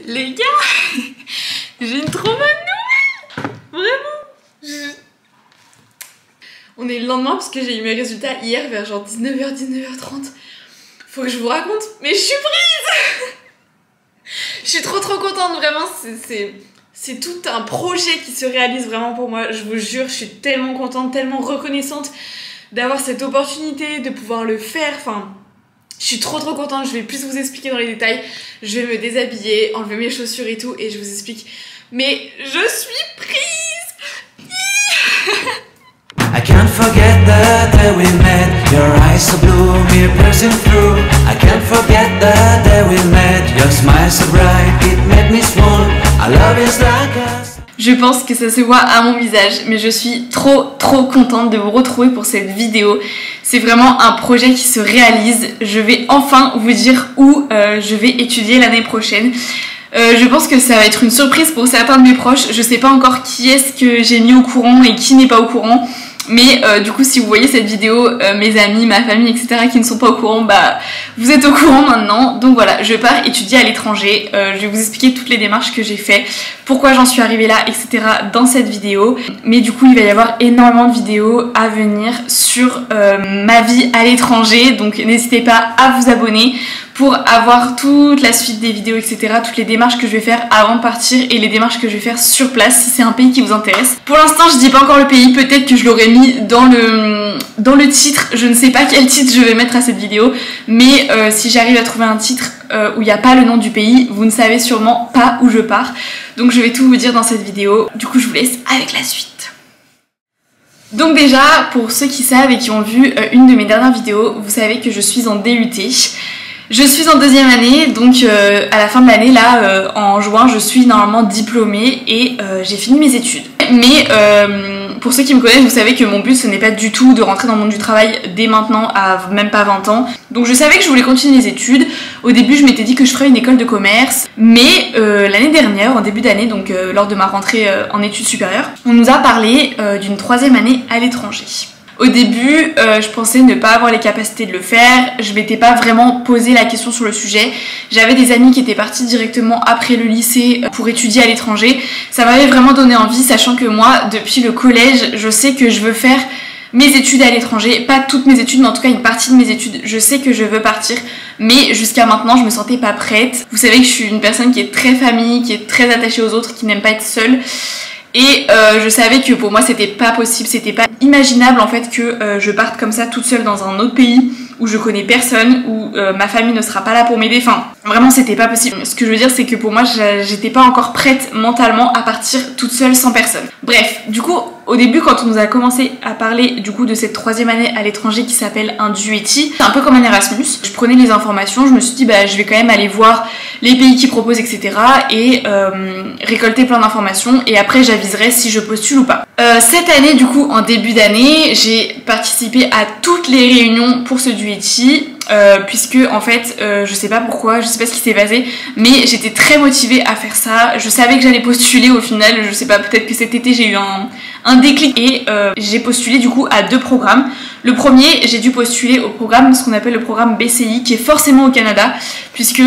Les gars, j'ai une trop bonne nouvelle. Vraiment. On est le lendemain parce que j'ai eu mes résultats hier vers genre 19h, 19h30. Faut que je vous raconte, mais je suis prise. Je suis trop contente, vraiment. C'est tout un projet qui se réalise vraiment pour moi. Je vous jure, je suis tellement contente, tellement reconnaissante d'avoir cette opportunité, de pouvoir le faire. Enfin, je suis trop contente. Je vais plus vous expliquer dans les détails. Je vais me déshabiller, enlever mes chaussures et tout, et je vous explique. Mais je suis prise. I can't forget the day we met. Your eyes so blue, me piercing through. I can't forget the day we met. Your smile so bright, it made me swoon. Our love is like us. Je pense que ça se voit à mon visage, mais je suis trop contente de vous retrouver pour cette vidéo. C'est vraiment un projet qui se réalise. Je vais enfin vous dire où je vais étudier l'année prochaine. Je pense que ça va être une surprise pour certains de mes proches. Je sais pas encore qui est-ce que j'ai mis au courant et qui n'est pas au courant. Mais du coup, si vous voyez cette vidéo, mes amis, ma famille, etc. qui ne sont pas au courant, bah vous êtes au courant maintenant. Donc voilà, je pars étudier à l'étranger. Je vais vous expliquer toutes les démarches que j'ai fait, pourquoi j'en suis arrivée là, etc. dans cette vidéo. Mais du coup, il va y avoir énormément de vidéos à venir sur ma vie à l'étranger. Donc n'hésitez pas à vous abonner pour avoir toute la suite des vidéos, etc. Toutes les démarches que je vais faire avant de partir et les démarches que je vais faire sur place si c'est un pays qui vous intéresse. Pour l'instant, je dis pas encore le pays, peut-être que je l'aurais mis dans le titre. Je ne sais pas quel titre je vais mettre à cette vidéo, mais si j'arrive à trouver un titre où il n'y a pas le nom du pays, vous ne savez sûrement pas où je pars. Donc je vais tout vous dire dans cette vidéo. Du coup, je vous laisse avec la suite. Donc déjà, pour ceux qui savent et qui ont vu une de mes dernières vidéos, vous savez que je suis en DUT. Je suis en deuxième année, donc à la fin de l'année, là, en juin, je suis normalement diplômée et j'ai fini mes études. Mais pour ceux qui me connaissent, vous savez que mon but, ce n'est pas du tout de rentrer dans le monde du travail dès maintenant, à même pas 20 ans. Donc je savais que je voulais continuer les études. Au début, je m'étais dit que je ferais une école de commerce. Mais l'année dernière, en début d'année, donc lors de ma rentrée en études supérieures, on nous a parlé d'une troisième année à l'étranger. Au début, je pensais ne pas avoir les capacités de le faire, je m'étais pas vraiment posé la question sur le sujet. J'avais des amis qui étaient partis directement après le lycée pour étudier à l'étranger. Ça m'avait vraiment donné envie, sachant que moi, depuis le collège, je sais que je veux faire mes études à l'étranger. Pas toutes mes études, mais en tout cas une partie de mes études. Je sais que je veux partir, mais jusqu'à maintenant, je me sentais pas prête. Vous savez que je suis une personne qui est très famille, qui est très attachée aux autres, qui n'aime pas être seule. Et je savais que pour moi c'était pas possible, c'était pas imaginable en fait que je parte comme ça toute seule dans un autre pays où je connais personne, où ma famille ne sera pas là pour m'aider, enfin vraiment c'était pas possible. Ce que je veux dire c'est que pour moi j'étais pas encore prête mentalement à partir toute seule sans personne. Bref, du coup au début quand on nous a commencé à parler du coup de cette troisième année à l'étranger qui s'appelle un DUETI, c'est un peu comme un Erasmus, je prenais les informations, je me suis dit bah je vais quand même aller voir les pays qui proposent etc. et récolter plein d'informations et après j'aviserai si je postule ou pas. Cette année du coup en début d'année j'ai participé à toutes les réunions pour ce DUETI puisque en fait je sais pas pourquoi, je sais pas ce qui s'est passé mais j'étais très motivée à faire ça, je savais que j'allais postuler au final, je sais pas, peut-être que cet été j'ai eu un déclic et j'ai postulé du coup à 2 programmes. Le premier, j'ai dû postuler au programme, ce qu'on appelle le programme BCI, qui est forcément au Canada, puisque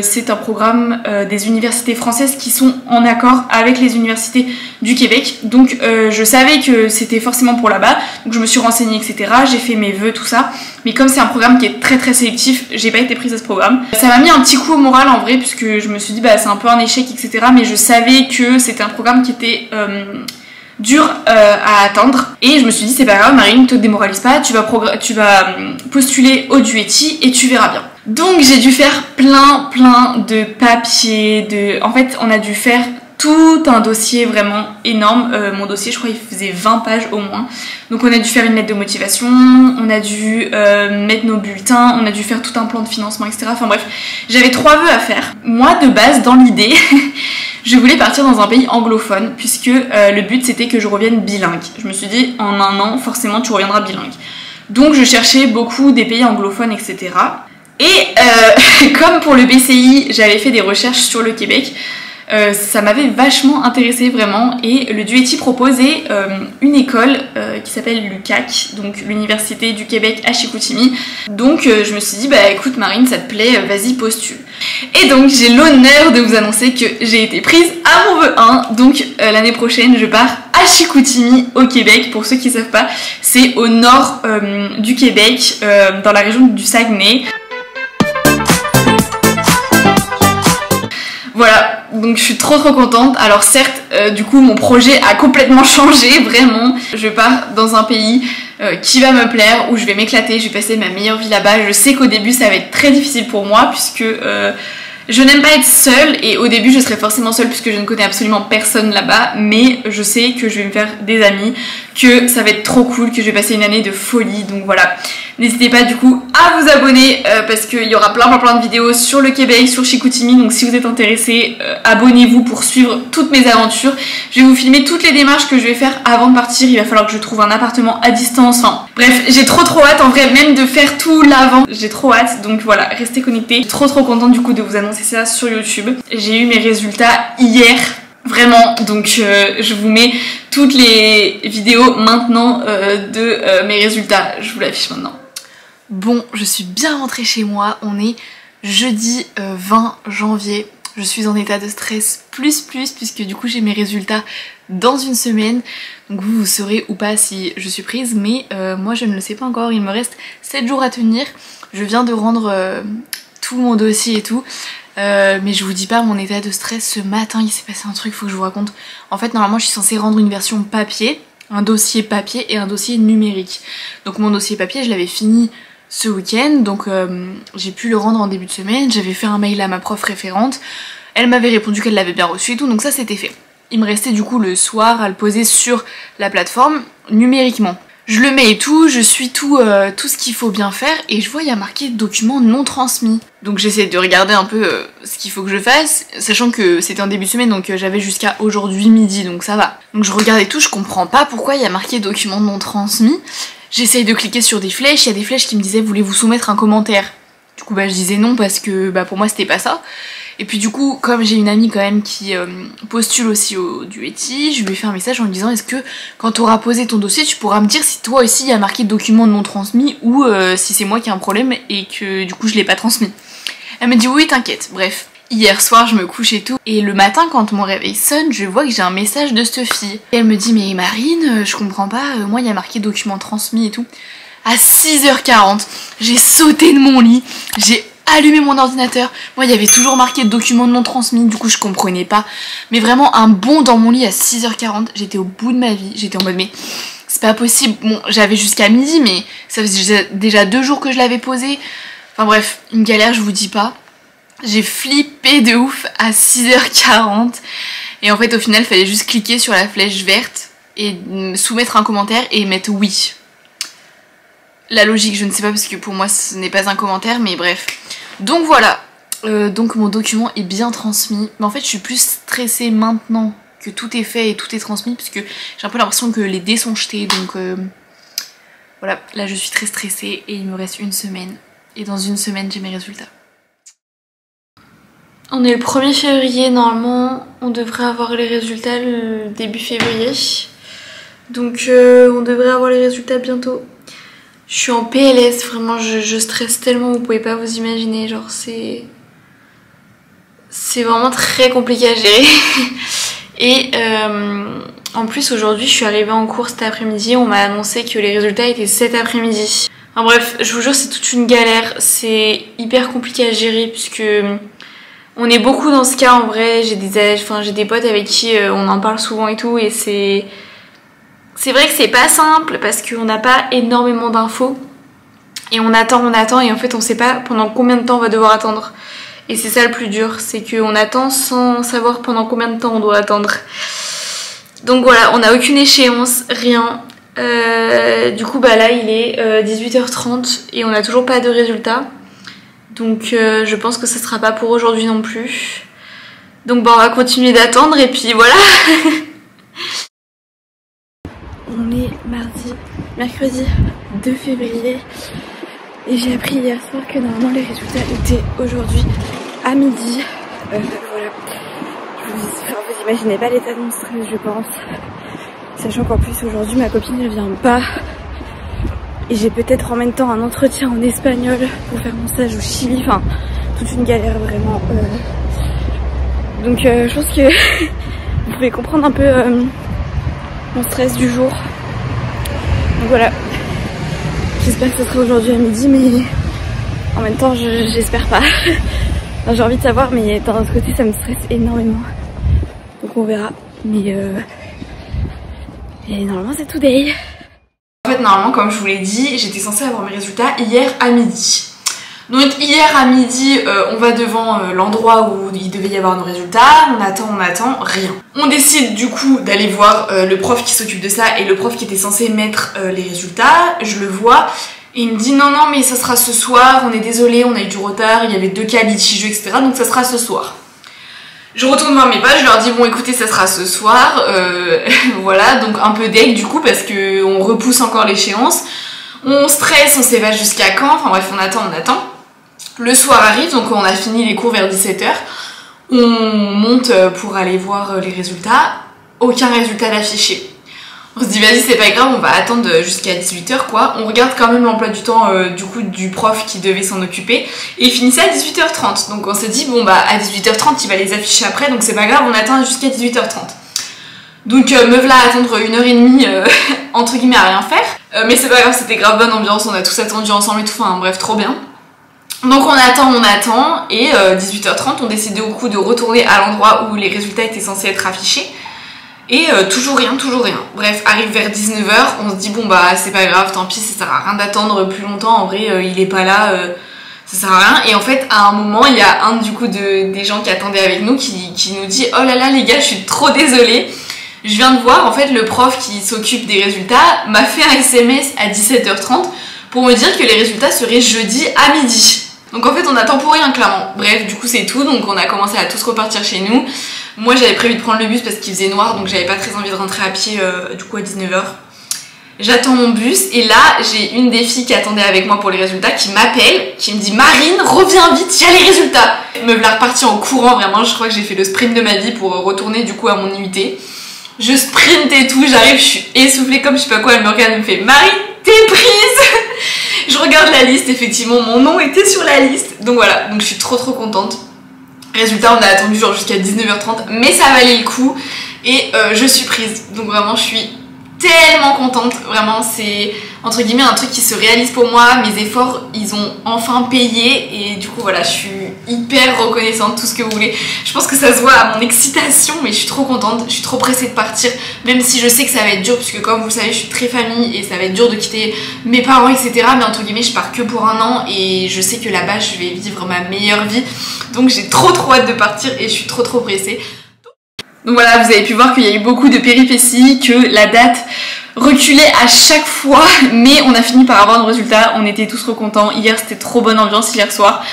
c'est un programme des universités françaises qui sont en accord avec les universités du Québec. Donc je savais que c'était forcément pour là-bas, donc je me suis renseignée, etc. J'ai fait mes vœux, tout ça. Mais comme c'est un programme qui est très sélectif, j'ai pas été prise à ce programme. Ça m'a mis un petit coup au moral en vrai, puisque je me suis dit bah c'est un peu un échec, etc. Mais je savais que c'était un programme qui était dur à atteindre et je me suis dit c'est pas grave Marine, te démoralise pas, tu vas postuler au DUETI et tu verras bien. Donc j'ai dû faire plein de papiers, en fait on a dû faire tout un dossier vraiment énorme. Mon dossier je crois il faisait 20 pages au moins, donc on a dû faire une lettre de motivation, on a dû mettre nos bulletins, on a dû faire tout un plan de financement etc. Enfin bref, j'avais 3 vœux à faire. Moi de base dans l'idée je voulais partir dans un pays anglophone puisque le but c'était que je revienne bilingue. Je me suis dit en un an forcément tu reviendras bilingue. Donc je cherchais beaucoup des pays anglophones etc. Et comme pour le BCI j'avais fait des recherches sur le Québec, Ça m'avait vachement intéressée vraiment, et le Duetti proposait une école qui s'appelle l'UQAC, donc l'Université du Québec à Chicoutimi. Donc je me suis dit bah écoute Marine, ça te plaît, vas-y postule. Et donc j'ai l'honneur de vous annoncer que j'ai été prise à mon vœu 1, donc l'année prochaine je pars à Chicoutimi au Québec. Pour ceux qui ne savent pas, c'est au nord du Québec, dans la région du Saguenay. Voilà, donc je suis trop contente. Alors certes, du coup mon projet a complètement changé, vraiment. Je pars dans un pays qui va me plaire, où je vais m'éclater, je vais passer ma meilleure vie là-bas. Je sais qu'au début ça va être très difficile pour moi, puisque je n'aime pas être seule, et au début je serai forcément seule puisque je ne connais absolument personne là-bas, mais je sais que je vais me faire des amis, que ça va être trop cool, que je vais passer une année de folie. Donc voilà, n'hésitez pas du coup à vous abonner parce qu'il y aura plein de vidéos sur le Québec, sur Chicoutimi. Donc si vous êtes intéressés, abonnez-vous pour suivre toutes mes aventures. Je vais vous filmer toutes les démarches que je vais faire avant de partir. Il va falloir que je trouve un appartement à distance, enfin bref, j'ai trop hâte en vrai, même de faire tout l'avant, j'ai trop hâte. Donc voilà, restez connectés. Je suis trop contente du coup de vous annoncer ça sur YouTube. J'ai eu mes résultats hier, vraiment, donc je vous mets toutes les vidéos maintenant de mes résultats. Je vous l'affiche maintenant. Bon, je suis bien rentrée chez moi, on est jeudi 20 janvier. Je suis en état de stress puisque du coup j'ai mes résultats dans une semaine. Donc vous saurez ou pas si je suis prise, mais moi je ne le sais pas encore. Il me reste 7 jours à tenir. Je viens de rendre tout mon dossier et tout. Mais je vous dis pas mon état de stress. Ce matin il s'est passé un truc, faut que je vous raconte. En fait normalement je suis censée rendre une version papier, un dossier papier et un dossier numérique. Donc mon dossier papier je l'avais fini ce week-end, donc j'ai pu le rendre en début de semaine. J'avais fait un mail à ma prof référente, elle m'avait répondu qu'elle l'avait bien reçu et tout, donc ça c'était fait. Il me restait du coup le soir à le poser sur la plateforme numériquement. Je le mets et tout, je suis tout ce qu'il faut bien faire, et je vois il y a marqué document non transmis. Donc j'essaie de regarder un peu ce qu'il faut que je fasse, sachant que c'était en début de semaine, donc j'avais jusqu'à aujourd'hui midi, donc ça va. Donc je regarde et tout, je comprends pas pourquoi il y a marqué document non transmis. J'essaye de cliquer sur des flèches, il y a des flèches qui me disaient voulez-vous soumettre un commentaire. Du coup bah je disais non parce que bah pour moi c'était pas ça. Et puis du coup comme j'ai une amie quand même qui postule aussi au Duetti, je lui ai fait un message en lui disant est-ce que quand tu auras posé ton dossier tu pourras me dire si toi aussi il y a marqué document non transmis, ou si c'est moi qui ai un problème et que du coup je l'ai pas transmis. Elle m'a dit oui t'inquiète. Bref, hier soir je me couche et tout, et le matin quand mon réveil sonne je vois que j'ai un message de cette fille. Et elle me dit mais Marine je comprends pas, moi il y a marqué document transmis et tout. À 6h40 j'ai sauté de mon lit, j'ai allumé mon ordinateur, moi il y avait toujours marqué document non transmis, du coup je comprenais pas, mais vraiment un bond dans mon lit à 6h40, j'étais au bout de ma vie, j'étais en mode mais c'est pas possible. Bon j'avais jusqu'à midi, mais ça faisait déjà 2 jours que je l'avais posé, enfin bref, une galère je vous dis pas. J'ai flippé de ouf à 6h40, et en fait au final il fallait juste cliquer sur la flèche verte et soumettre un commentaire et mettre oui. La logique je ne sais pas parce que pour moi ce n'est pas un commentaire, mais bref. Donc voilà, donc mon document est bien transmis, mais en fait je suis plus stressée maintenant que tout est fait et tout est transmis, parce que j'ai un peu l'impression que les dés sont jetés, donc voilà, là je suis très stressée et il me reste une semaine, et dans une semaine j'ai mes résultats. On est le 1er février, normalement on devrait avoir les résultats le début février, donc on devrait avoir les résultats bientôt. Je suis en PLS, vraiment je stresse tellement, vous pouvez pas vous imaginer, genre c'est vraiment très compliqué à gérer. Et en plus aujourd'hui je suis arrivée en cours cet après-midi, on m'a annoncé que les résultats étaient cet après-midi. Enfin bref, je vous jure c'est toute une galère, c'est hyper compliqué à gérer puisque on est beaucoup dans ce cas en vrai. J'ai des potes avec qui on en parle souvent et tout, et c'est vrai que c'est pas simple parce qu'on n'a pas énormément d'infos et on attend et en fait on sait pas pendant combien de temps on va devoir attendre, et c'est ça le plus dur, c'est qu'on attend sans savoir pendant combien de temps on doit attendre. Donc voilà, on n'a aucune échéance, rien. Du coup bah là il est 18h30 et on n'a toujours pas de résultats, donc je pense que ça sera pas pour aujourd'hui non plus. Donc bah on va continuer d'attendre et puis voilà. On est mercredi 2 février et j'ai appris hier soir que normalement les résultats étaient aujourd'hui à midi. Voilà, je Vous imaginez pas l'état de mon stress, je pense. Sachant qu'en plus aujourd'hui ma copine ne vient pas. Et j'ai peut-être en même temps un entretien en espagnol pour faire mon stage au Chili. Enfin, toute une galère vraiment. Donc je pense que vous pouvez comprendre un peu mon stress du jour. Donc voilà. J'espère que ce sera aujourd'hui à midi, mais en même temps j'espère pas. Enfin, j'ai envie de savoir, mais d'un autre côté ça me stresse énormément. Donc on verra. Mais et normalement c'est today. En fait normalement comme je vous l'ai dit, j'étais censée avoir mes résultats hier à midi. Donc hier à midi, on va devant l'endroit où il devait y avoir nos résultats, on attend, rien. On décide du coup d'aller voir le prof qui s'occupe de ça et le prof qui était censé mettre les résultats. Je le vois et il me dit non mais ça sera ce soir, on est désolé, on a eu du retard, il y avait 2 cas litigieux etc. donc ça sera ce soir. Je retourne voir mes pages, je leur dis bon écoutez ça sera ce soir, voilà donc un peu deg du coup parce que on repousse encore l'échéance. On stresse, on s'évade jusqu'à quand, enfin bref on attend. Le soir arrive, donc on a fini les cours vers 17h. On monte pour aller voir les résultats. Aucun résultat d'affiché. On se dit vas-y c'est pas grave, on va attendre jusqu'à 18h quoi. On regarde quand même l'emploi du temps du coup du prof qui devait s'en occuper. Et il finissait à 18h30. Donc on s'est dit bon bah à 18h30 il va les afficher après, donc c'est pas grave, on attend jusqu'à 18h30. Donc me voilà à attendre 1h30 entre guillemets à rien faire. Mais c'est pas grave, c'était grave bonne ambiance, on a tous attendu ensemble et tout, enfin bref trop bien. Donc on attend et 18h30 on décide au coup de retourner à l'endroit où les résultats étaient censés être affichés et toujours rien. Bref, arrive vers 19h, on se dit bon bah c'est pas grave, tant pis, ça sert à rien d'attendre plus longtemps, en vrai il est pas là, ça sert à rien. Et en fait à un moment il y a un du coup des gens qui attendaient avec nous qui nous dit oh là là les gars je suis trop désolée, je viens de voir en fait le prof qui s'occupe des résultats m'a fait un SMS à 17h30 pour me dire que les résultats seraient jeudi à midi. Donc en fait on attend pour rien clairement. Bref du coup c'est tout, donc on a commencé à tous repartir chez nous. Moi j'avais prévu de prendre le bus parce qu'il faisait noir donc j'avais pas très envie de rentrer à pied du coup à 19h. J'attends mon bus et là j'ai une des filles qui attendait avec moi pour les résultats qui m'appelle, qui me dit Marine reviens vite, il y a les résultats. Me voilà repartie en courant vraiment, je crois que j'ai fait le sprint de ma vie pour retourner du coup à mon IUT. Je sprint et tout, j'arrive, je suis essoufflée comme je sais pas quoi, elle me regarde, elle me fait Marine t'es prise. Je regarde la liste, effectivement mon nom était sur la liste, donc voilà, donc je suis trop contente. Résultat on a attendu genre jusqu'à 19h30 mais ça valait le coup et je suis prise, donc vraiment je suis tellement contente, vraiment c'est entre guillemets un truc qui se réalise pour moi, mes efforts ils ont enfin payé et du coup voilà je suis hyper reconnaissante, tout ce que vous voulez. Je pense que ça se voit à mon excitation mais je suis trop contente, je suis trop pressée de partir même si je sais que ça va être dur puisque comme vous le savez je suis très famille et ça va être dur de quitter mes parents etc, mais entre guillemets je pars que pour un an et je sais que là-bas je vais vivre ma meilleure vie donc j'ai trop hâte de partir et je suis trop pressée. Donc voilà, vous avez pu voir qu'il y a eu beaucoup de péripéties, que la date reculait à chaque fois, mais on a fini par avoir nos résultats, on était tous trop contents. Hier c'était trop bonne ambiance hier soir.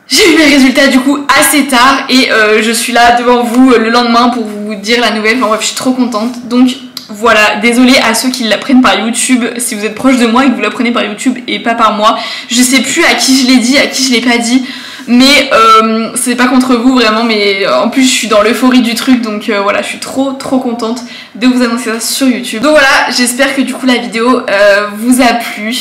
J'ai eu mes résultats du coup assez tard et je suis là devant vous le lendemain pour vous dire la nouvelle, enfin bref je suis trop contente. Donc voilà, désolée à ceux qui l'apprennent par YouTube, si vous êtes proche de moi et que vous l'apprenez par YouTube et pas par moi. Je sais plus à qui je l'ai dit, à qui je l'ai pas dit. Mais c'est pas contre vous vraiment, mais en plus je suis dans l'euphorie du truc donc voilà je suis trop contente de vous annoncer ça sur YouTube. Donc voilà, j'espère que du coup la vidéo vous a plu.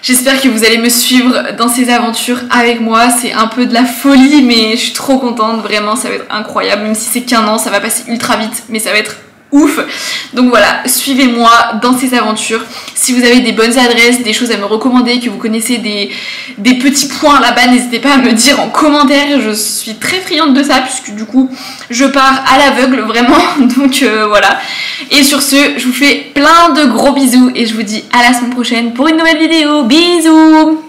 J'espère que vous allez me suivre dans ces aventures avec moi. C'est un peu de la folie mais je suis trop contente, vraiment ça va être incroyable. Même si c'est qu'un an, ça va passer ultra vite mais ça va être ouf. Donc voilà, suivez-moi dans ces aventures. Si vous avez des bonnes adresses, des choses à me recommander, que vous connaissez des petits points là-bas, n'hésitez pas à me dire en commentaire. Je suis très friande de ça puisque du coup je pars à l'aveugle vraiment. Donc voilà. Et sur ce, je vous fais plein de gros bisous et je vous dis à la semaine prochaine pour une nouvelle vidéo. Bisous.